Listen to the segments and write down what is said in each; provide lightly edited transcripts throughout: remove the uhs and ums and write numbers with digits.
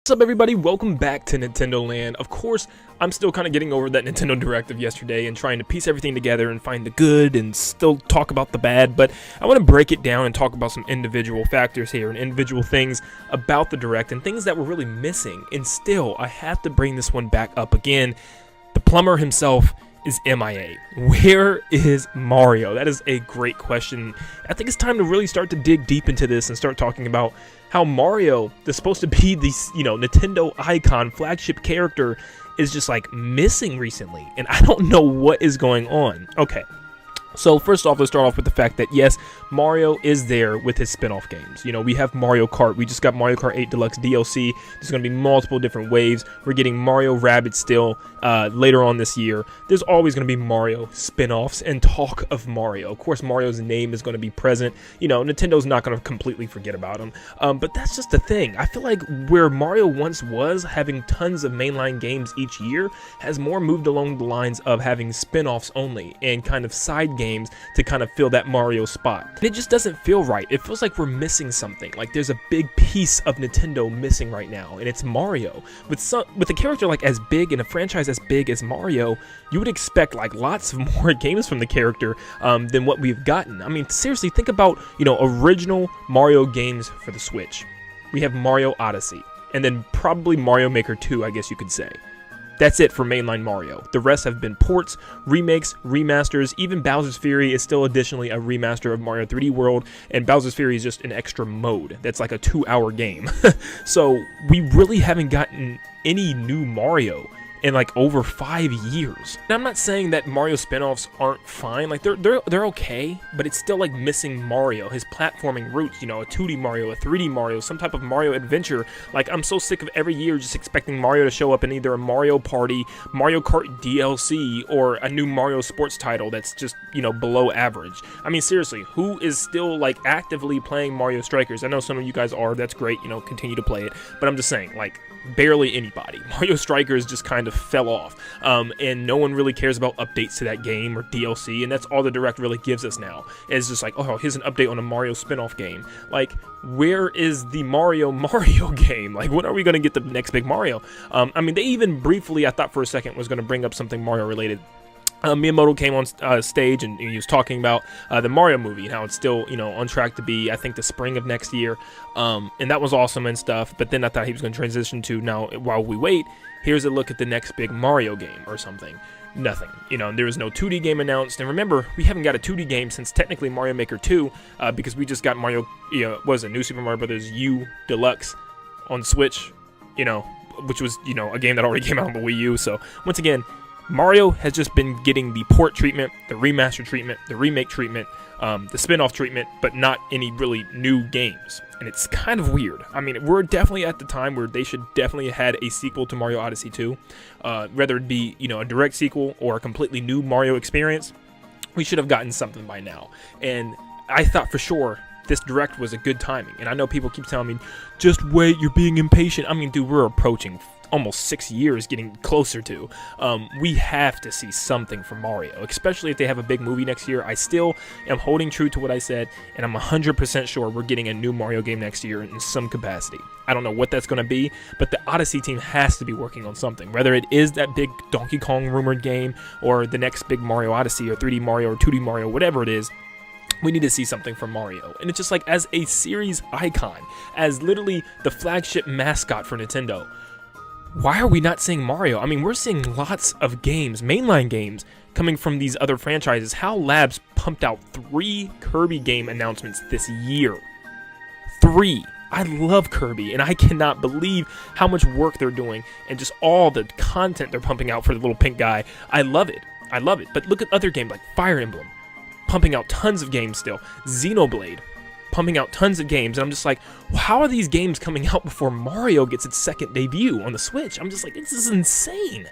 What's up, everybody? Welcome back to Nintendo Land. Of course, I'm still kind of getting over that Nintendo Direct of yesterday and trying to piece everything together and find the good and still talk about the bad, but I want to break it down and talk about some individual factors here and individual things about the Direct and things that were really missing. And still, I have to bring this one back up again. The plumber himself is MIA. Where is Mario? That is a great question. I think it's time to really start to dig deep into this and start talking about how Mario is supposed to be the, Nintendo icon, flagship character, is just like missing recently. And I don't know what is going on. Okay. So first off, let's start off with the fact that yes, Mario is there with his spin-off games. You know, we have Mario Kart. We just got Mario Kart 8 Deluxe DLC. There's going to be multiple different waves. We're getting Mario Rabbids still later on this year. There's always going to be Mario spin-offs and talk of Mario. Of course, Mario's name is going to be present. You know, Nintendo's not going to completely forget about him. But that's just the thing. I feel like where Mario once was, having tons of mainline games each year, has more moved along the lines of having spin-offs only and kind of side games to kind of fill that Mario spot. And it just doesn't feel right. It feels like we're missing something. Like there's a big piece of Nintendo missing right now, and it's Mario. With a character like as big and a franchise as big as Mario, you would expect like lots of more games from the character than what we've gotten. I mean, seriously, think about, original Mario games for the Switch. We have Mario Odyssey, and then probably Mario Maker 2, I guess you could say. That's it for mainline Mario. The rest have been ports, remakes, remasters. Even Bowser's Fury is still additionally a remaster of Mario 3D World, and Bowser's Fury is just an extra mode. That's like a 2-hour game. So we really haven't gotten any new Mario in like over 5 years. And I'm not saying that Mario spin-offs aren't fine, like they're okay, but it's still like missing Mario, his platforming roots, a 2D Mario, a 3D Mario, some type of Mario adventure. Like I'm so sick of every year just expecting Mario to show up in either a Mario Party, Mario Kart DLC, or a new Mario sports title that's just, below average. I mean, seriously, who is still like actively playing Mario Strikers? I know some of you guys are, that's great, continue to play it, but I'm just saying, like, barely anybody. Mario Strikers just kind of fell off, and no one really cares about updates to that game or DLC, and that's all the Direct really gives us now. It's just like, oh, here's an update on a Mario spin-off game. Like, where is the Mario game? Like, when are we going to get the next big Mario? I mean, they even briefly, I thought for a second, was going to bring up something Mario related. Miyamoto came on stage and he was talking about the Mario movie and how it's still, on track to be, I think, the spring of next year. And that was awesome and stuff. But then I thought he was going to transition to, now, while we wait, here's a look at the next big Mario game or something. Nothing. There was no 2D game announced. And remember, we haven't got a 2D game since technically Mario Maker 2 because we just got Mario, what was it, New Super Mario Bros. U Deluxe on Switch, which was, a game that already came out on the Wii U. So, once again, Mario has just been getting the port treatment, the remaster treatment, the remake treatment, the spin-off treatment, but not any really new games. And it's kind of weird. I mean, we're definitely at the time where they should definitely have had a sequel to Mario Odyssey 2. Whether it be, a direct sequel or a completely new Mario experience, we should have gotten something by now. And I thought for sure this Direct was a good timing. And I know people keep telling me, just wait, you're being impatient. I mean, dude, we're approaching almost 6 years, getting closer to. We have to see something from Mario, especially if they have a big movie next year. I still am holding true to what I said, and I'm 100% sure we're getting a new Mario game next year in some capacity. I don't know what that's going to be, but the Odyssey team has to be working on something, whether it is that big Donkey Kong rumored game or the next big Mario Odyssey or 3D Mario or 2D Mario, whatever it is. We need to see something from Mario. And it's just like, as a series icon, as literally the flagship mascot for Nintendo, why are we not seeing Mario? I mean, we're seeing lots of games, mainline games, coming from these other franchises. HAL Labs pumped out 3 Kirby game announcements this year. 3. I love Kirby, and I cannot believe how much work they're doing and just all the content they're pumping out for the little pink guy. I love it. I love it. But look at other games like Fire Emblem, pumping out tons of games still. Xenoblade, pumping out tons of games, and I'm just like, how are these games coming out before Mario gets its second debut on the Switch? I'm just like, this is insane.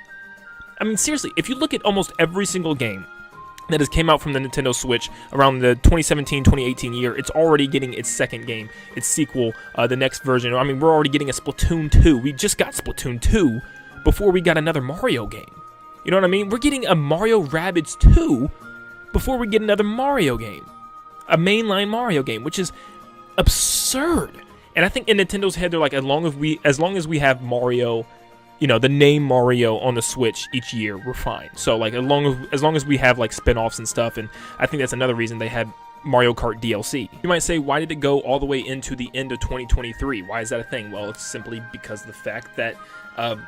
I mean, seriously, if you look at almost every single game that has came out from the Nintendo Switch around the 2017-2018 year, it's already getting its second game, its sequel, the next version. I mean, we're already getting a Splatoon 2. We just got Splatoon 2 before we got another Mario game. You know what I mean? We're getting a Mario Rabbids 2 before we get another Mario game. A mainline Mario game, which is absurd. And I think in Nintendo's head, they're like, as long as we have Mario, you know, the name Mario on the Switch each year, we're fine. So like as long as we have like spin-offs and stuff, and I think that's another reason they had Mario Kart DLC. You might say, why did it go all the way into the end of 2023? Why is that a thing? Well, it's simply because of the fact that,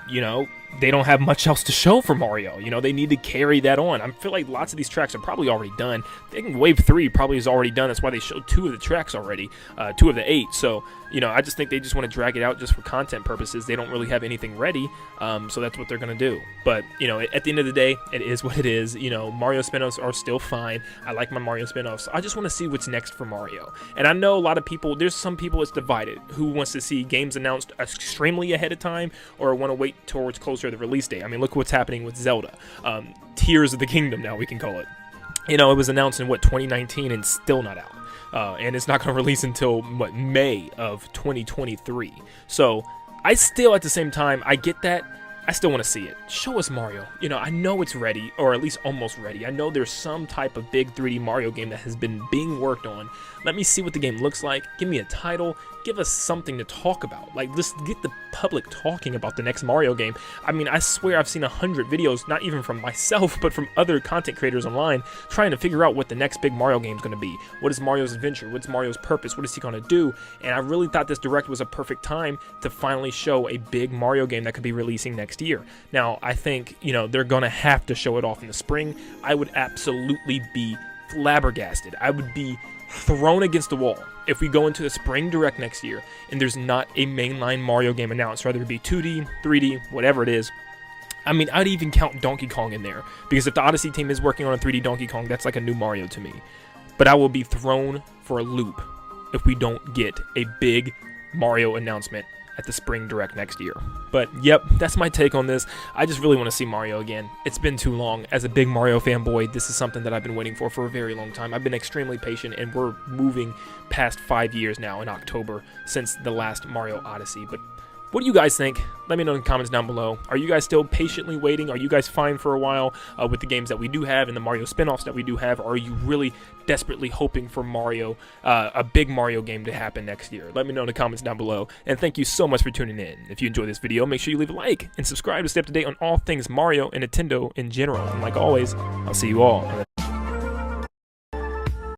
you know, they don't have much else to show for Mario. You know, they need to carry that on. I feel like lots of these tracks are probably already done. I think Wave 3 probably is already done. That's why they showed 2 of the tracks already, 2 of the 8. So, you know, I just think they just want to drag it out just for content purposes. They don't really have anything ready, so that's what they're going to do. But, you know, at the end of the day, it is what it is. You know, Mario spin-offs are still fine. I like my Mario spin-offs. I just want to see what's next for Mario. And I know a lot of people, there's some people it's divided who wants to see games announced extremely ahead of time or want to wait towards closer to the release date. I mean, look what's happening with Zelda. Tears of the Kingdom now, we can call it. You know, it was announced in, 2019 and still not out. And it's not going to release until, May of 2023. So, I still, at the same time, I get that. I still want to see it. Show us Mario. You know, I know it's ready, or at least almost ready. I know there's some type of big 3D Mario game that has been being worked on. Let me see what the game looks like. Give me a title. Give us something to talk about. Like, let's get the public talking about the next Mario game. I mean, I swear I've seen 100 videos, not even from myself, but from other content creators online, trying to figure out what the next big Mario game is going to be. What is Mario's adventure? What's Mario's purpose? What is he going to do? And I really thought this Direct was a perfect time to finally show a big Mario game that could be releasing next year. Now, I think, you know, they're going to have to show it off in the spring. I would absolutely be flabbergasted. I would be thrown against the wall if we go into the spring Direct next year and there's not a mainline Mario game announced, whether it be 2D, 3D, whatever it is. I mean, I'd even count Donkey Kong in there, because if the Odyssey team is working on a 3D Donkey Kong, that's like a new Mario to me. But I will be thrown for a loop if we don't get a big Mario announcement at the spring Direct next year. But yep, that's my take on this. I just really want to see Mario again. It's been too long. As a big Mario fanboy, this is something that I've been waiting for a very long time. I've been extremely patient, and we're moving past 5 years now in October since the last Mario Odyssey. But what do you guys think? Let me know in the comments down below. Are you guys still patiently waiting? Are you guys fine for a while with the games that we do have and the Mario spin-offs that we do have? Or are you really desperately hoping for Mario, a big Mario game to happen next year? Let me know in the comments down below. And thank you so much for tuning in. If you enjoyed this video, make sure you leave a like and subscribe to stay up to date on all things Mario and Nintendo in general. And like always, I'll see you all